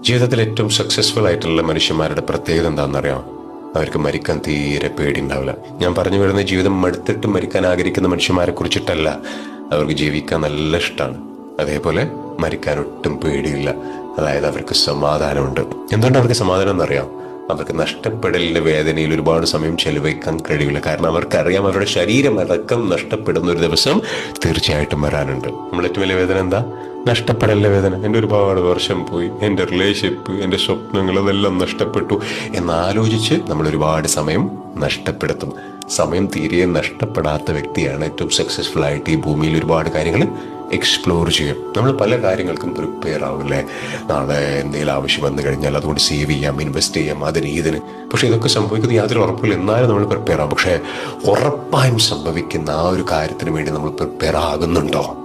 ജീവിതത്തിൽ ഏറ്റവും സക്സസ്ഫുൾ ആയിട്ടുള്ള മനുഷ്യന്മാരുടെ പ്രത്യേകത എന്താണെന്നറിയാം? അവർക്ക് മരിക്കാൻ തീരെ പേടിയുണ്ടാവില്ല. ഞാൻ പറഞ്ഞു വരുന്ന ജീവിതം മടുത്തിട്ട് മരിക്കാൻ ആഗ്രഹിക്കുന്ന മനുഷ്യന്മാരെ കുറിച്ചിട്ടല്ല. അവർക്ക് ജീവിക്കാൻ നല്ല ഇഷ്ടമാണ്. അതേപോലെ മരിക്കാൻ ഒട്ടും പേടിയില്ല. അതായത് അവർക്ക് സമാധാനമുണ്ട്. എന്തുകൊണ്ട് അവർക്ക് സമാധാനം എന്നറിയാം? അവർക്ക് നഷ്ടപ്പെടലിന്റെ വേദനയിൽ ഒരുപാട് സമയം ചെലവഴിക്കാൻ കഴിയില്ല. കാരണം അവർക്കറിയാം അവരുടെ ശരീരം അടക്കം നഷ്ടപ്പെടുന്ന ഒരു ദിവസം തീർച്ചയായിട്ടും വരാനുണ്ട്. നമ്മൾ ഏറ്റവും വലിയ വേദന എന്താ? നഷ്ടപ്പെടലിന്റെ വേദന. എൻ്റെ ഒരുപാട് വർഷം പോയി, എൻ്റെ റിലേഷൻഷിപ്പ്, എൻ്റെ സ്വപ്നങ്ങൾ അതെല്ലാം നഷ്ടപ്പെട്ടു എന്നാലോചിച്ച് നമ്മൾ ഒരുപാട് സമയം നഷ്ടപ്പെടുത്തും. സമയം തീരെ നഷ്ടപ്പെടാത്ത വ്യക്തിയാണ് ഏറ്റവും സക്സസ്ഫുൾ ആയിട്ട് ഈ ഭൂമിയിൽ ഒരുപാട് കാര്യങ്ങൾ എക്സ്പ്ലോർ ചെയ്യും. നമ്മൾ പല കാര്യങ്ങൾക്കും പ്രിപ്പയർ ആവില്ലേ? നാളെ എന്തെങ്കിലും ആവശ്യം വന്നു കഴിഞ്ഞാൽ അതുകൊണ്ട് സേവ് ചെയ്യാം, ഇൻവെസ്റ്റ് ചെയ്യാം, അതിന് ഇതിന്. പക്ഷെ ഇതൊക്കെ സംഭവിക്കുന്ന യാതൊരു ഉറപ്പില്ല. എന്നാലും നമ്മൾ പ്രിപ്പയർ ആവും. പക്ഷെ ഉറപ്പായും സംഭവിക്കുന്ന ആ ഒരു കാര്യത്തിന് വേണ്ടി നമ്മൾ പ്രിപ്പയർ ആകുന്നുണ്ടോ?